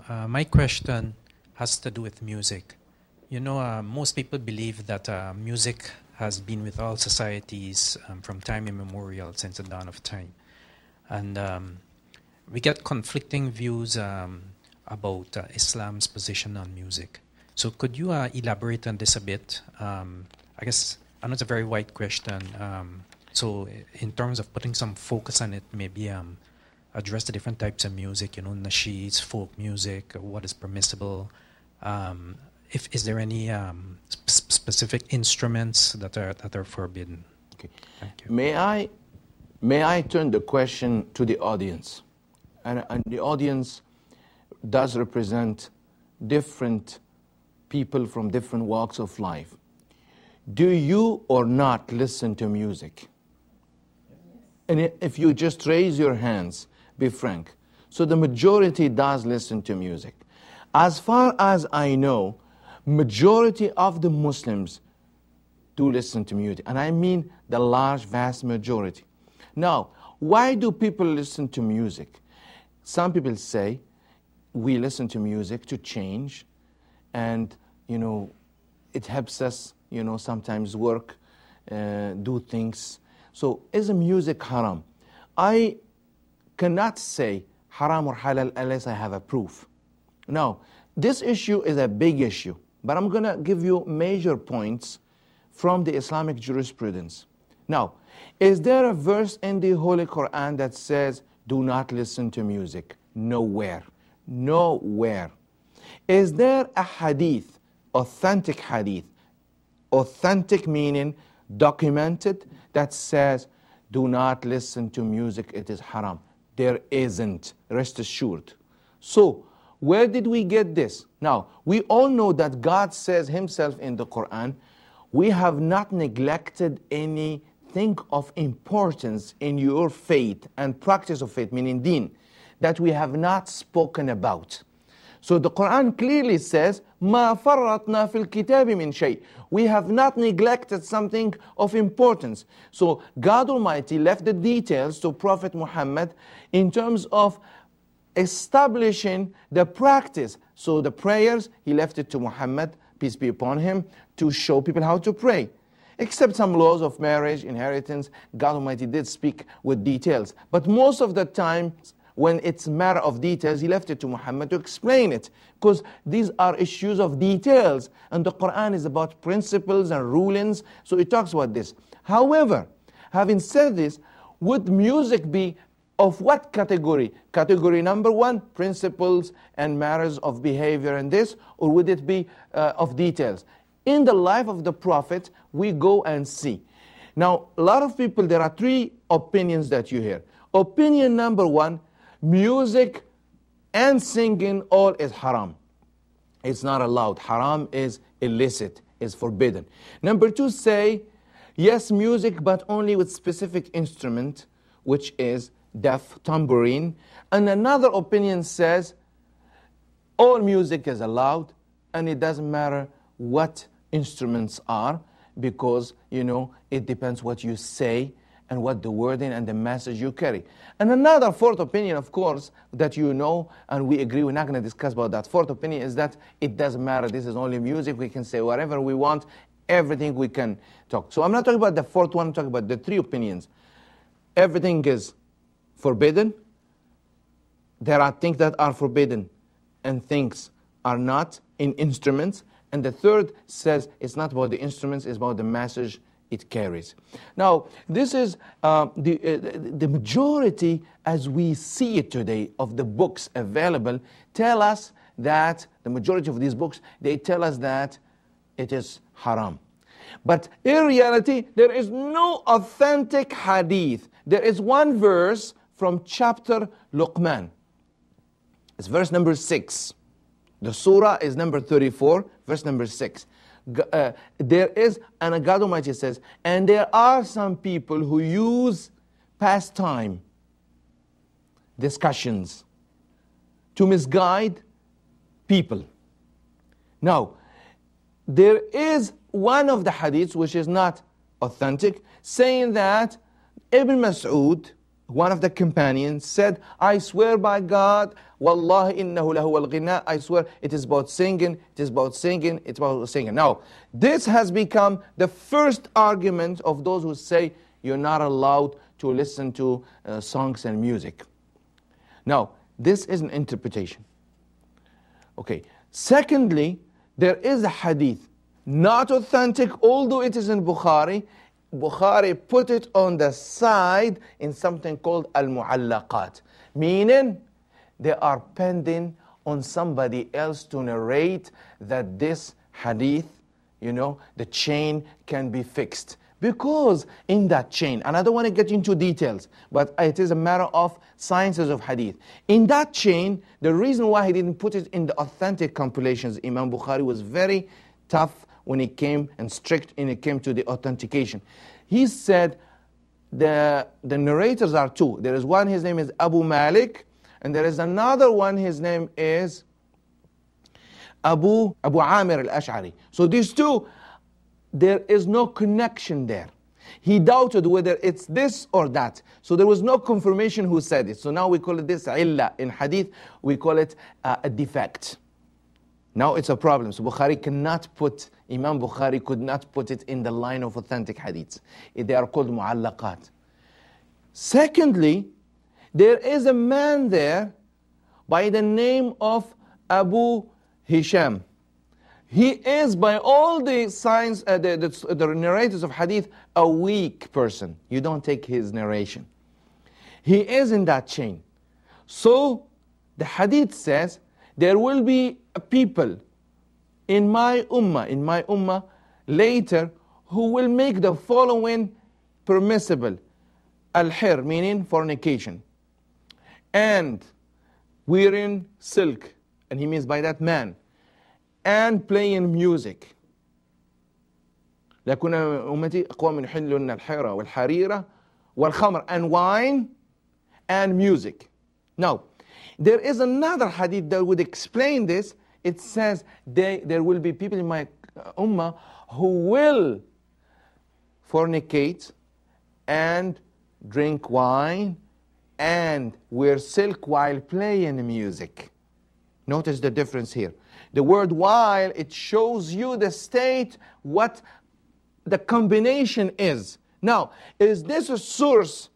My question has to do with music. You know, most people believe that music has been with all societies from time immemorial, since the dawn of time. And we get conflicting views about Islam's position on music. So could you elaborate on this a bit? I guess, I know it's a very wide question. So in terms of putting some focus on it, maybe address the different types of music, you know, nasheeds, folk music, what is permissible. Is there any specific instruments that are forbidden? Okay. Thank you. May I turn the question to the audience? And the audience does represent different people from different walks of life. Do you or not listen to music? And if you just raise your hands, be frank. So the majority does listen to music. As far as I know, majority of the Muslims do listen to music. And I mean the large, vast majority. Now, why do people listen to music? Some people say, we listen to music to change, and, you know, it helps us, you know, sometimes work, do things. So is music haram? I cannot say haram or halal unless I have a proof. Now, this issue is a big issue, but I'm going to give you major points from the Islamic jurisprudence. Now, is there a verse in the Holy Quran that says, do not listen to music? Nowhere. Nowhere. Is there a hadith, authentic meaning, documented, that says, do not listen to music, it is haram? There isn't, rest assured. So, where did we get this? Now, we all know that God says himself in the Quran, we have not neglected anything of importance in your faith and practice of faith, meaning deen, that we have not spoken about. So the Quran clearly says, مَا فَرَّطْنَا فِي الْكِتَابِ مِنْ شَيْءٍ. We have not neglected something of importance. So God Almighty left the details to Prophet Muhammad in terms of establishing the practice. So the prayers, he left it to Muhammad, peace be upon him, to show people how to pray. Except some laws of marriage, inheritance, God Almighty did speak with details. But most of the time, when it's a matter of details, he left it to Muhammad to explain it. Because these are issues of details. And the Quran is about principles and rulings. So it talks about this. However, having said this, would music be of what category? Category number one, principles and matters of behavior and this, or would it be of details? In the life of the Prophet, we go and see. Now, a lot of people, there are three opinions that you hear. Opinion number one, music and singing all is haram. It's not allowed. Haram is illicit, is forbidden. Number two say, yes, music, but only with specific instrument, which is deaf, tambourine. And another opinion says, all music is allowed, and it doesn't matter what instruments are, because, you know, it depends what you say and what the wording and the message you carry. And another fourth opinion, of course, that you know, and we agree, we're not going to discuss about that. Fourth opinion is that it doesn't matter, this is only music, we can say whatever we want, everything we can talk. So I'm not talking about the fourth one, I'm talking about the three opinions. Everything is forbidden. There are things that are forbidden and things are not in instruments. And the third says it's not about the instruments, it's about the message it carries. Now, this is the majority, as we see it today, of the books available, tell us that, the majority of these books, they tell us that it is haram. But in reality, there is no authentic hadith. There is one verse from chapter Luqman. It's verse number 6. The surah is number 34, verse number 6. There is, and God Almighty says, and there are some people who use pastime, discussions, to misguide people. Now, there is one of the hadiths which is not authentic, saying that Ibn Mas'ud, one of the companions said, I swear by God, Wallahi innahu lahu al-ghina, I swear it is about singing, it is about singing, it's about singing. Now, this has become the first argument of those who say you're not allowed to listen to songs and music. Now, this is an interpretation. Okay. Secondly, there is a hadith, not authentic, although it is in Bukhari. Bukhari put it on the side in something called al-mu'allaqat, meaning they are pending on somebody else to narrate that this hadith, the chain can be fixed. Because in that chain, and I don't want to get into details, but it is a matter of sciences of hadith. In that chain, the reason why he didn't put it in the authentic compilations, Imam Bukhari was very tough when it came, and strict when it came to the authentication. He said the narrators are two. There is one, his name is Abu Malik, and there is another one, his name is Abu Amir al-Ash'ari. So these two, there is no connection there. He doubted whether it's this or that. So there was no confirmation who said it. So now we call it this illa. In hadith, we call it a defect. Now it's a problem. So Imam Bukhari could not put it in the line of authentic hadiths. They are called mu'allaqat. Secondly, there is a man there by the name of Abu Hisham. He is, by all the signs, the narrators of hadith, a weak person. You don't take his narration. He is in that chain. So the hadith says, there will be people in my ummah later, who will make the following permissible. Al-hir, meaning fornication. And wearing silk, and he means by that man. And playing music. لكن أمتي أقوام يحلون الحيرة والحريرة والخمر, and wine and music. Now, there is another hadith that would explain this. It says there will be people in my ummah who will fornicate and drink wine and wear silk while playing music. Notice the difference here. The word while, it shows you the state, what the combination is. Now, is this a source